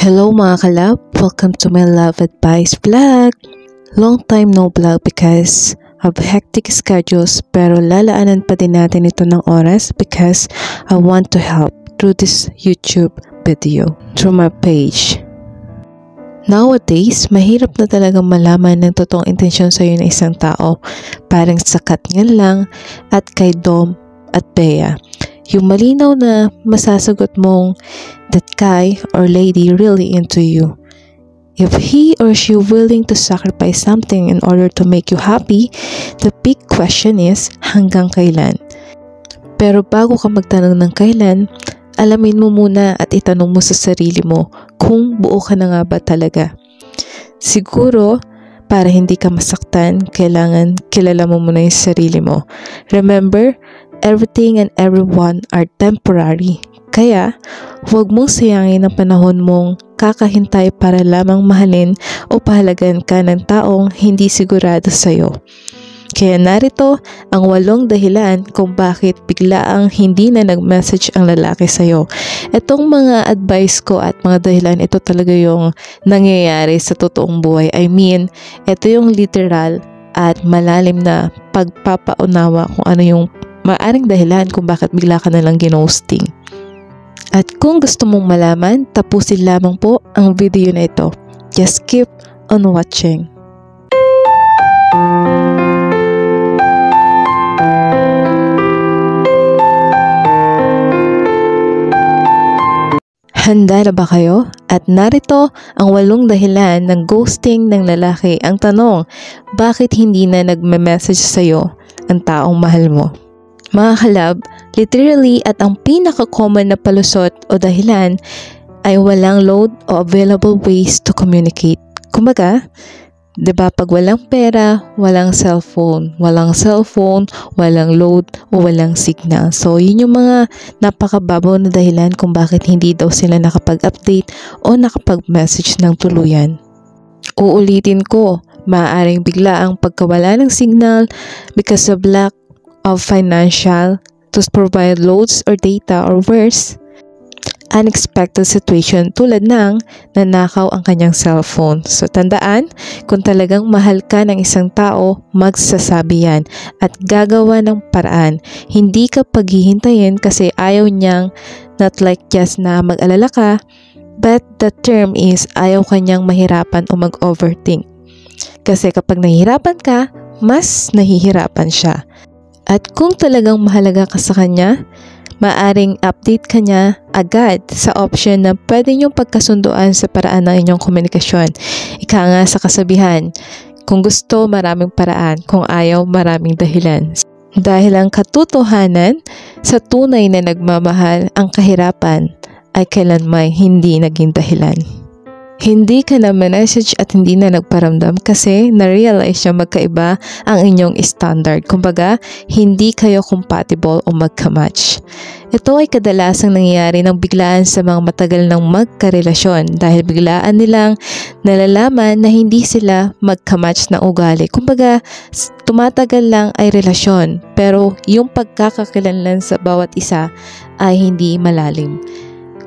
Hello mga kalab! Welcome to my Love Advice vlog! Long time no vlog because of hectic schedules, pero lalaanan pa din natin ito ng oras because I want to help through this YouTube video, through my page. Nowadays, mahirap na talagang malaman ng totoong intensyon sa'yo ng isang tao. Parang sakat nga lang at kay Dom at Bea. Yung malinaw na masasagot mong that guy or lady really into you. If he or she willing to sacrifice something in order to make you happy, the big question is hanggang kailan? Pero bago ka magtanong ng kailan, alamin mo muna at itanong mo sa sarili mo kung buo ka na nga ba talaga. Siguro, para hindi ka masaktan, kailangan kilala mo muna yung sarili mo. Remember, everything and everyone are temporary. Kaya, huwag mong sayangin ang panahon mong kakahintay para lamang mahalin o pahalagan ka ng taong hindi sigurado sa'yo. Kaya narito ang 8 dahilan kung bakit biglaang hindi na nag-message ang lalaki sa'yo. Itong mga advice ko at mga dahilan, ito talaga yung nangyayari sa totoong buhay. I mean, ito yung literal at malalim na pagpapaunawa kung ano yung maaring dahilan kung bakit bigla ka nalang ginosting. At kung gusto mong malaman, tapusin lamang po ang video na ito. Just keep on watching. Handa na ba kayo? At narito ang 8 dahilan ng ghosting ng lalaki. Ang tanong, bakit hindi na nagme-message sa'yo ang taong mahal mo? Mga kalab, literally at ang pinaka-common na palusot o dahilan ay walang load o available ways to communicate. Kumbaga, diba pag walang pera, walang cellphone, walang load o walang signal. So, yun yung mga napakababaw na dahilan kung bakit hindi daw sila nakapag-update o nakapag-message ng tuluyan. Uulitin ko, maaaring bigla ang pagkawala ng signal because of lack of financial to provide loads or data, or worse, unexpected situation tulad ng nanakaw ang kanyang cellphone. So tandaan, kung talagang mahal ka ng isang tao, magsasabi yan at gagawa ng paraan. Hindi ka paghihintayin kasi ayaw niyang, not like just na mag-alala ka, but the term is ayaw kanyang mahirapan o mag-overthink. Kasi kapag nahihirapan ka, mas nahihirapan siya. At kung talagang mahalaga ka sa kanya, maaring update ka niya agad sa option na pwede niyong pagkasunduan sa paraan ng inyong komunikasyon. Ika nga sa kasabihan, kung gusto, maraming paraan. Kung ayaw, maraming dahilan. Dahil ang katotohanan, sa tunay na nagmamahal, ang kahirapan ay kailanman hindi naging dahilan. Hindi ka na message at hindi na nagparamdam kasi na-realize niya magkaiba ang inyong standard. Kumbaga, hindi kayo compatible o magka-match. Ito ay kadalasang nangyayari ng biglaan sa mga matagal ng magkarelasyon dahil biglaan nilang nalalaman na hindi sila magka-match na ugali. Kumbaga, tumatagal lang ay relasyon pero yung pagkakakilanlan sa bawat isa ay hindi malalim.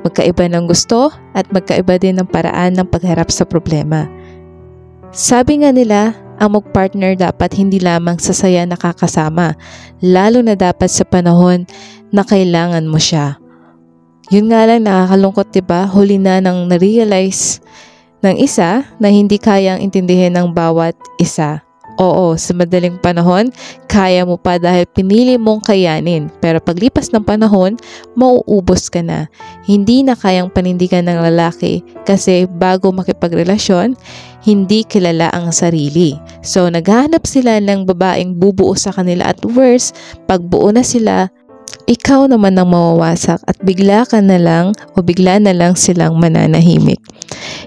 Magkaiba ng gusto at magkaiba din ng paraan ng pagharap sa problema. Sabi nga nila, ang mag-partner dapat hindi lamang sa saya nakakasama, lalo na dapat sa panahon na kailangan mo siya. Yun nga lang nakakalungkot, diba? Huli na nang na-realize ng isa na hindi kayang intindihin ng bawat isa. Oo, sa madaling panahon, kaya mo pa dahil pinili mong kayanin. Pero paglipas ng panahon, mauubos ka na. Hindi na kayang panindigan ng lalaki kasi bago makipagrelasyon, hindi kilala ang sarili. So, naghahanap sila ng babaeng bubuo sa kanila at worse, pag buo na sila, ikaw naman ang mawawasak at bigla na lang silang mananahimik.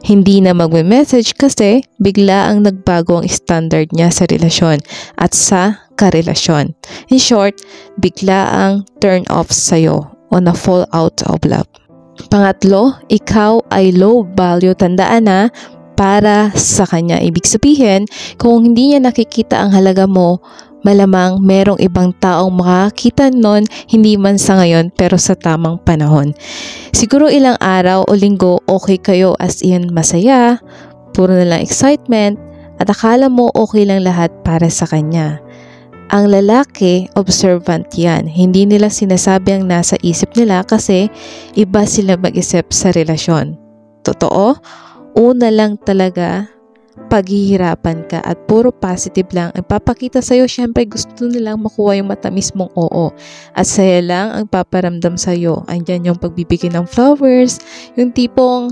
Hindi na magme-message kasi bigla ang nagbago ang standard niya sa relasyon at sa karelasyon. In short, bigla ang turn off sa'yo o na fall out of love. Pangatlo, ikaw ay low value. Tandaan na para sa kanya. Ibig sabihin, kung hindi niya nakikita ang halaga mo, malamang merong ibang taong makakita nun, hindi man sa ngayon pero sa tamang panahon. Siguro ilang araw o linggo okay kayo as in masaya, puro na lang excitement, at akala mo okay lang lahat para sa kanya. Ang lalaki, observant yan. Hindi nila sinasabi ang nasa isip nila kasi iba sila mag-isip sa relasyon. Totoo? Una lang talaga, paghihirapan ka at puro positive lang ang papakita sa'yo. Syempre gusto nilang makuha yung matamis mong oo. At saya lang ang paparamdam sa'yo. Andyan yung pagbibigay ng flowers, yung tipong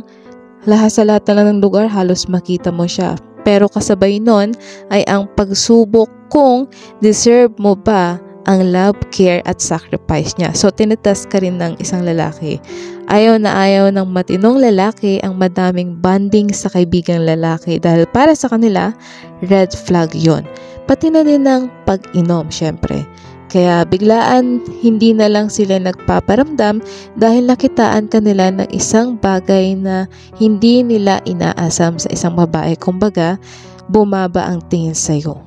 lahat sa lahat na lang ng lugar halos makita mo siya. Pero kasabay nun ay ang pagsubok kung deserve mo ba ang love, care at sacrifice niya. So tinetest ka rin ng isang lalaki. Ayaw na ayaw ng matinong lalaki ang madaming bonding sa kaibigang lalaki dahil para sa kanila, red flag yon. Pati na din ng pag-inom syempre. Kaya biglaan hindi na lang sila nagpaparamdam dahil nakitaan kanila ng isang bagay na hindi nila inaasam sa isang babae. Kumbaga, bumaba ang tingin sa'yo.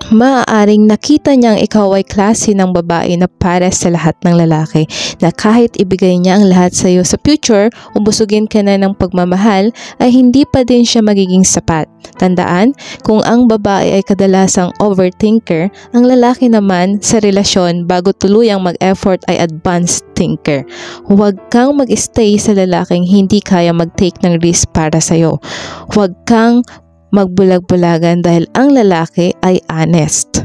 Maaaring nakita niyang ikaw ay klase ng babae na para sa lahat ng lalaki, na kahit ibigay niya ang lahat sa iyo sa future o busugin ka na ng pagmamahal ay hindi pa din siya magiging sapat. Tandaan, kung ang babae ay kadalasang overthinker, ang lalaki naman sa relasyon bago tuluyang mag-effort ay advanced thinker. Huwag kang mag-stay sa lalaking hindi kaya mag-take ng risk para sa iyo. Huwag kang magbulag-bulagan dahil ang lalaki ay honest.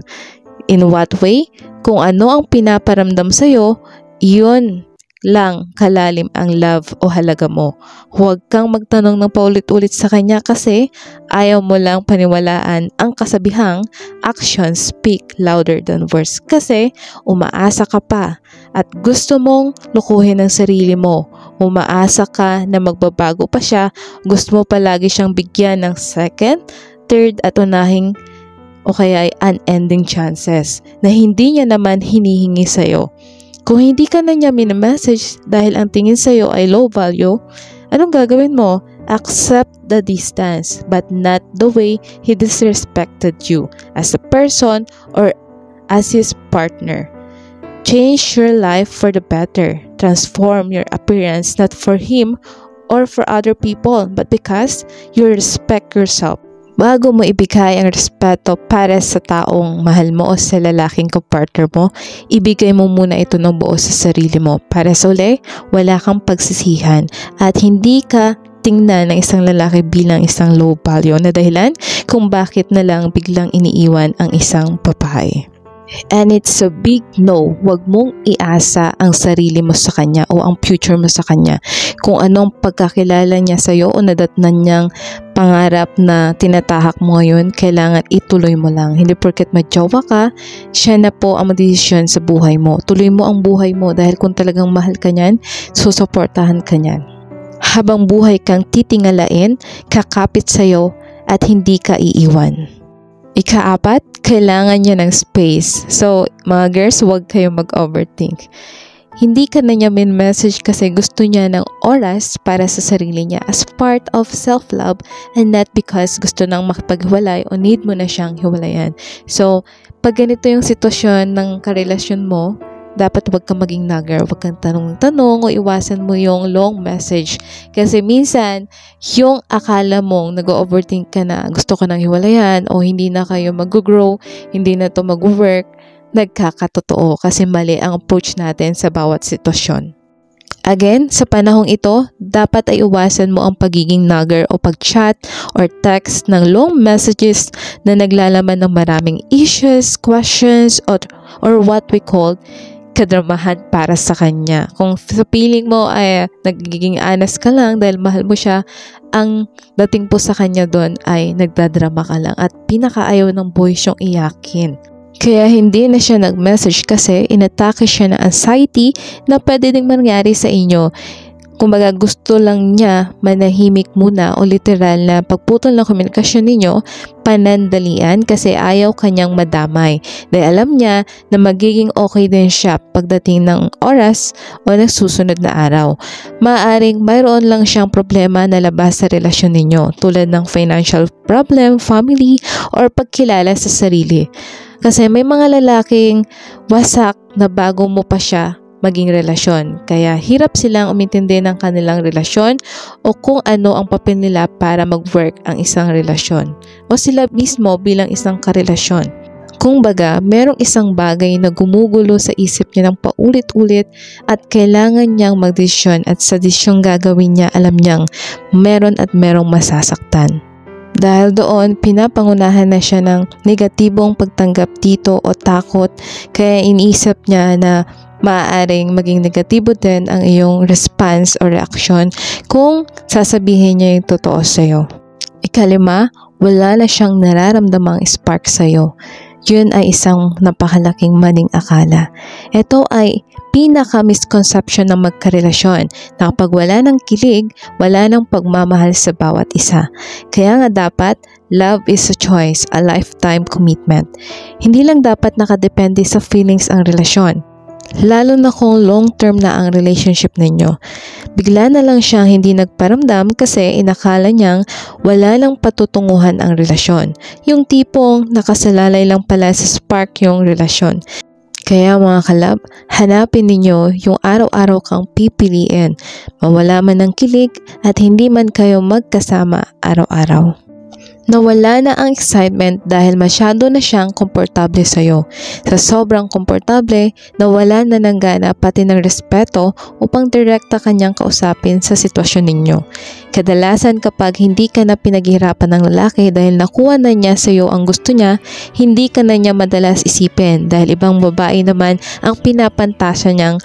In what way? Kung ano ang pinaparamdam sa'yo, yun lang kalalim ang love o halaga mo. Huwag kang magtanong ng paulit-ulit sa kanya kasi ayaw mo lang paniwalaan ang kasabihang actions speak louder than words. Kasi umaasa ka pa at gusto mong lukuhin ang sarili mo. Umaasa ka na magbabago pa siya, gusto mo palagi siyang bigyan ng second, third at unahing o kaya ay unending chances na hindi niya naman hinihingi sa'yo. Kung hindi ka na niya minamessage dahil ang tingin sa'yo ay low value, anong gagawin mo? Accept the distance but not the way he disrespected you as a person or as his partner. Change your life for the better. Transform your appearance not for him or for other people but because you respect yourself. Bago mo ibigay ang respeto para sa taong mahal mo o sa lalaking kapartner mo, ibigay mo muna ito ng buo sa sarili mo para sa uli, wala kang pagsisihan at hindi ka tingnan ng isang lalaki bilang isang low value na dahilan kung bakit na lang biglang iniiwan ang isang babae. And it's a big no. Huwag mong iasa ang sarili mo sa kanya o ang future mo sa kanya. Kung anong pagkakilala niya sa iyo o nadatnan niyang pangarap na tinatahak mo ngayon, kailangan ituloy mo lang. Hindi porket may-jowa ka, siya na po ang magdesisyon sa buhay mo. Tuloy mo ang buhay mo dahil kung talagang mahal ka niyan, susuportahan ka niyan. Habang buhay kang titingalain, kakapit sa iyo at hindi ka iiwan. Ika-4, kailangan niya ng space. So, mga girls, huwag kayong mag-overthink. Hindi ka na niya min-message kasi gusto niya ng oras para sa sarili niya as part of self-love and not because gusto nang makipaghiwalay o need mo na siyang hiwalayan. So, pag ganito yung sitwasyon ng karelasyon mo, dapat huwag kang maging nagger, huwag kang tanong-tanong o iwasan mo yung long message. Kasi minsan, yung akala mong nag-overthink ka na gusto ko nang hiwalayan o hindi na kayo mag-grow, hindi na to mag-work, nagkakatotoo kasi mali ang approach natin sa bawat sitwasyon. Again, sa panahong ito, dapat ay iwasan mo ang pagiging nagger o pag-chat or text ng long messages na naglalaman ng maraming issues, questions, or what we call kadramahan para sa kanya. Kung sa feeling mo ay nagiging honest ka lang dahil mahal mo siya, ang dating po sa kanya doon ay nagdadrama ka lang at pinakaayaw ng boys yung iyakin. Kaya hindi na siya nag-message kasi inatake siya ng anxiety na pwede ding mangyari sa inyo. Kumbaga gusto lang niya manahimik muna o literal na pagputol ng komunikasyon ninyo, panandalian kasi ayaw kanyang madamay. Dahil alam niya na magiging okay din siya pagdating ng oras o nagsusunod na araw. Maaaring mayroon lang siyang problema na labas sa relasyon ninyo tulad ng financial problem, family, or pagkilala sa sarili. Kasi may mga lalaking wasak na bago mo pa siya maging relasyon. Kaya hirap silang umintindi ng kanilang relasyon o kung ano ang papel nila para mag-work ang isang relasyon o sila mismo bilang isang karelasyon. Kung baga, merong isang bagay na gumugulo sa isip niya ng paulit-ulit at kailangan niyang magdesisyon at sa desisyong gagawin niya alam niyang meron at merong masasaktan. Dahil doon, pinapangunahan na siya ng negatibong pagtanggap dito o takot kaya iniisip niya na maaaring maging negatibo din ang iyong response o reaction kung sasabihin niya yung totoo sa'yo. Ikalima, wala na siyang nararamdamang spark sa'yo. Yun ay isang napakalaking maling akala. Ito ay pinaka-misconception ng magkarelasyon na kapag wala ng kilig, wala ng pagmamahal sa bawat isa. Kaya nga dapat, love is a choice, a lifetime commitment. Hindi lang dapat nakadepende sa feelings ang relasyon. Lalo na kung long-term na ang relationship ninyo. Bigla na lang siyang hindi nagparamdam kasi inakala niyang wala lang patutunguhan ang relasyon. Yung tipong nakasalalay lang pala sa spark yung relasyon. Kaya mga kalab, hanapin ninyo yung araw-araw kang pipiliin. Mawala man ng kilig at hindi man kayo magkasama araw-araw. Nawala na ang excitement dahil masyado na siyang komportable sa'yo. Sa sobrang komportable, nawala na ng gana pati ng respeto upang direkta kanyang kausapin sa sitwasyon ninyo. Kadalasan kapag hindi ka na pinaghirapan ng lalaki dahil nakuha na niya sa'yo ang gusto niya, hindi ka na niya madalas isipin dahil ibang babae naman ang pinapantasya niyang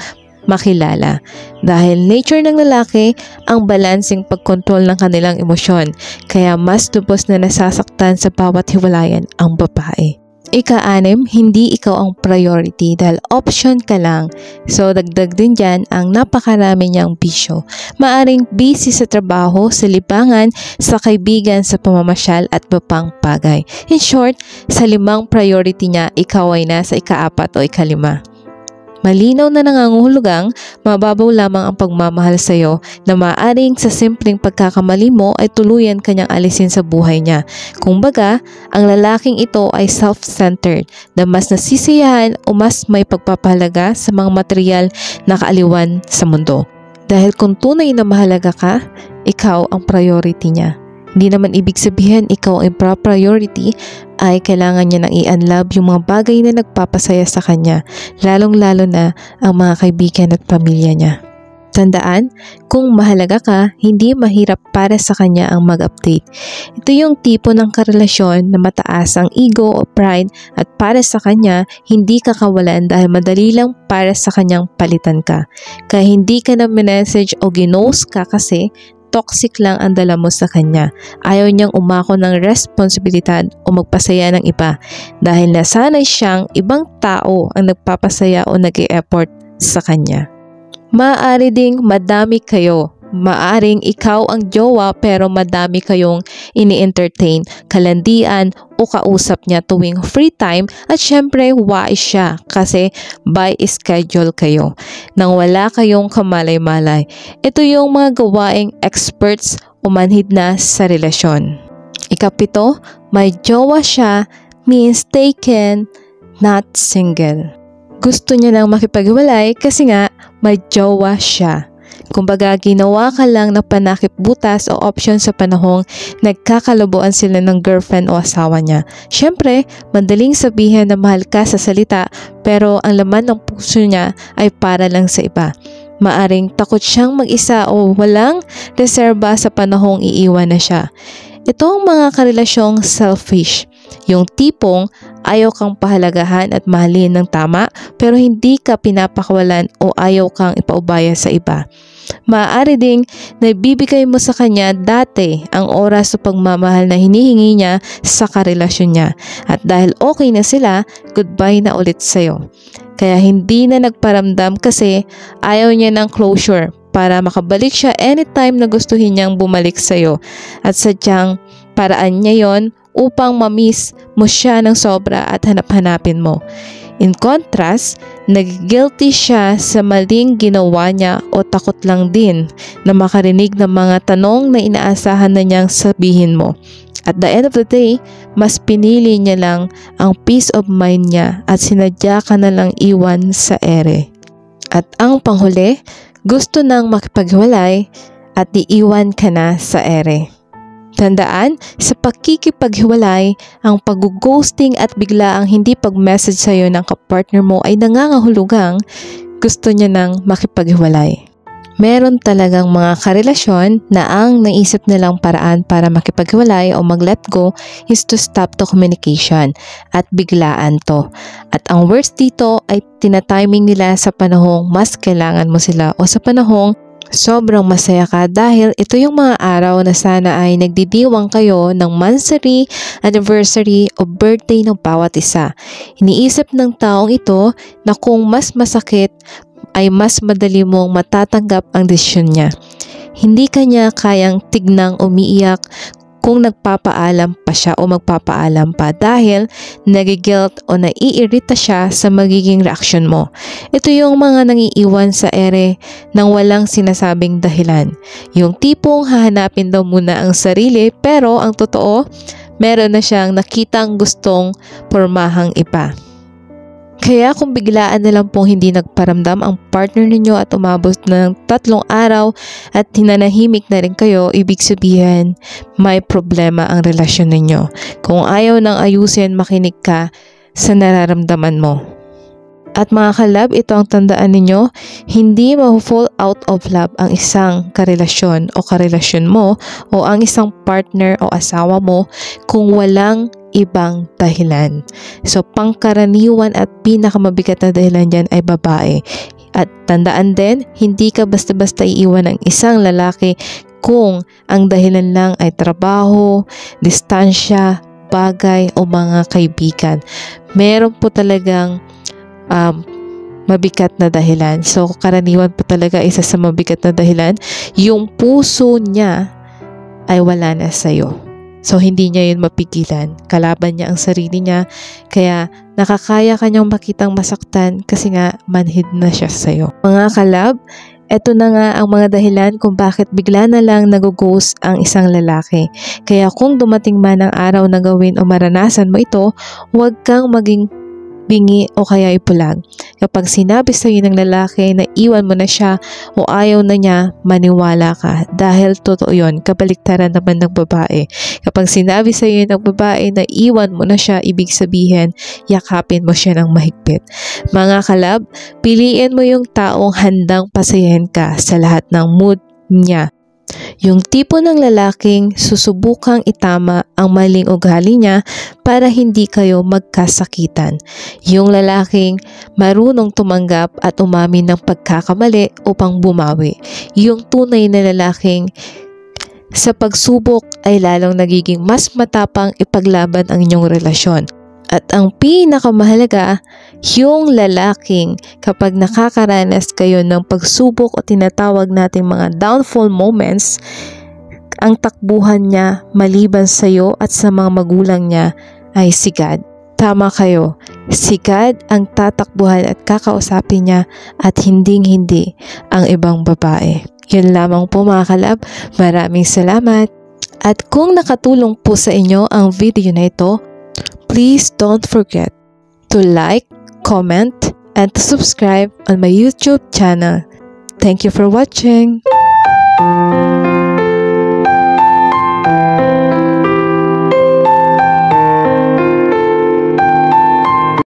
makilala. Dahil nature ng lalaki ang balancing pagkontrol ng kanilang emosyon, kaya mas lubos na nasasaktan sa bawat hiwalayan ang babae. Ika-anim, hindi ikaw ang priority dahil option ka lang. So dagdag din dyan ang napakarami niyang bisyo. Maaring busy sa trabaho, sa libangan, sa kaibigan, sa pamamasyal at bapang bagay. In short, sa 5 priority niya, ikaw ay nasa ika-4 o ika-5. Malinaw na nangangahulugang mababaw lamang ang pagmamahal sa iyo na maaaring sa simpleng pagkakamali mo ay tuluyan kanyang alisin sa buhay niya. Kung baga, ang lalaking ito ay self-centered na mas nasisiyahan o mas may pagpapahalaga sa mga material na kaaliwan sa mundo. Dahil kung tunay na mahalaga ka, ikaw ang priority niya. Hindi naman ibig sabihin ikaw ang priority ay kailangan niya nang i-unlove yung mga bagay na nagpapasaya sa kanya, lalong-lalo na ang mga kaibigan at pamilya niya. Tandaan, kung mahalaga ka, hindi mahirap para sa kanya ang mag-update. Ito yung tipo ng karelasyon na mataas ang ego o pride at para sa kanya, hindi ka kawalan dahil madali lang para sa kanyang palitan ka. Kaya hindi ka na message o ginose ka kasi toxic lang ang dala mo sa kanya. Ayaw niyang umako ng responsibilidad o magpasaya ng iba dahil nasanay siyang ibang tao ang nagpapasaya o nag-e-effort sa kanya. Maaari ding madami kayo. Maaring ikaw ang jowa pero madami kayong ini-entertain, kalandian o kausap niya tuwing free time at syempre wais siya kasi by schedule kayo nang wala kayong kamalay-malay. Ito yung mga gawaing experts o manhid na sa relasyon. Ika-7, may jowa siya means taken, not single. Gusto niya nang makipaghiwalay kasi nga may jowa siya. Kumbaga, ginawa ka lang ng panakip butas o option sa panahong nagkakalabuan sila ng girlfriend o asawa niya. Siyempre, madaling sabihin na mahal ka sa salita pero ang laman ng puso niya ay para lang sa iba. Maaring takot siyang mag-isa o walang reserba sa panahong iiwan na siya. Ito ang mga karelasyong selfish. Yung tipong ayaw kang pahalagahan at mahalin ng tama pero hindi ka pinapakawalan o ayaw kang ipaubaya sa iba. Maaari ding naibibigay mo sa kanya dati ang oras o pagmamahal na hinihingi niya sa karelasyon niya. At dahil okay na sila, goodbye na ulit sa'yo. Kaya hindi na nagparamdam kasi ayaw niya ng closure para makabalik siya anytime na gustuhin niyang bumalik sa'yo. At sadyang paraan niya yon upang ma-miss mo siya ng sobra at hanap-hanapin mo. In contrast, nag-guilty siya sa maling ginawa niya o takot lang din na makarinig ng mga tanong na inaasahan na niyang sabihin mo. At the end of the day, mas pinili niya lang ang peace of mind niya at sinadya ka na lang iwan sa ere. At ang panghuli, gusto nang makipaghiwalay at iiwan ka na sa ere. Tandaan, sa pakikipaghiwalay, ang pag-ghosting at bigla ang hindi pag-message sa'yo ng kapartner mo ay nangangahulugang gusto niya nang makipaghiwalay. Meron talagang mga karelasyon na ang naisip nilang paraan para makipaghiwalay o mag-let go is to stop the communication at biglaan to. At ang worst dito ay tinatiming nila sa panahong mas kailangan mo sila o sa panahong sobrang masaya ka dahil ito yung mga araw na sana ay nagdidiwang kayo ng monthsary, anniversary o birthday ng bawat isa. Iniisip ng taong ito na kung mas masakit ay mas madali mong matatanggap ang desisyon niya. Hindi kanya kayang tignang umiiyak kung nagpapaalam pa siya o magpapaalam pa dahil nagigilt o naiirita siya sa magiging reaksyon mo. Ito yung mga nangiiwan sa ere nang walang sinasabing dahilan. Yung tipong hahanapin daw muna ang sarili pero ang totoo, meron na siyang nakitang gustong pormahang iba. Kaya kung biglaan na lang pong hindi nagparamdam ang partner ninyo at umabot ng 3 araw at hinanahimik na rin kayo, ibig sabihin may problema ang relasyon ninyo. Kung ayaw nang ayusin, makinig ka sa nararamdaman mo. At mga kalab, ito ang tandaan ninyo, hindi ma-fall out of love ang isang karelasyon o karelasyon mo o ang isang partner o asawa mo kung walang ibang dahilan. So, pangkaraniwan at pinakamabigat na dahilan dyan ay babae. At tandaan din, hindi ka basta-basta iiwan ng isang lalaki kung ang dahilan lang ay trabaho, distansya, bagay o mga kaibigan. Meron po talagang mabigat na dahilan. So, karaniwan po talaga isa sa mabigat na dahilan, yung puso niya ay wala na sa'yo. So, hindi niya yun mapigilan. Kalaban niya ang sarili niya. Kaya, nakakaya kanyang makitang masaktan kasi nga manhid na siya sa'yo. Mga kalab, eto na nga ang mga dahilan kung bakit bigla na lang nag-ghost ang isang lalaki. Kaya kung dumating man ang araw na gawin o maranasan mo ito, huwag kang maging bingi o kaya ipulag. Kapag sinabi sa iyo ng lalaki na iwan mo na siya o ayaw na niya, maniwala ka dahil totoo yun. Kabaliktaran naman ng babae. Kapag sinabi sa iyo ng babae na iwan mo na siya, ibig sabihin yakapin mo siya ng mahigpit. Mga kalab, piliin mo yung taong handang pasayahin ka sa lahat ng mood niya. Yung tipo ng lalaking susubukang itama ang maling ugali niya para hindi kayo magkasakitan. Yung lalaking marunong tumanggap at umamin ng pagkakamali upang bumawi. Yung tunay na lalaking sa pagsubok ay lalong nagiging mas matapang ipaglaban ang inyong relasyon. At ang pinakamahalaga, yung lalaking kapag nakakaranas kayo ng pagsubok o tinatawag nating mga downfall moments, ang takbuhan niya maliban sa iyo at sa mga magulang niya ay si God. Tama kayo, si God ang tatakbuhan at kakausapin niya at hinding-hindi ang ibang babae. Yun lamang po mga kalab, maraming salamat. At kung nakatulong po sa inyo ang video na ito, please don't forget to like, comment, and to subscribe on my YouTube channel. Thank you for watching.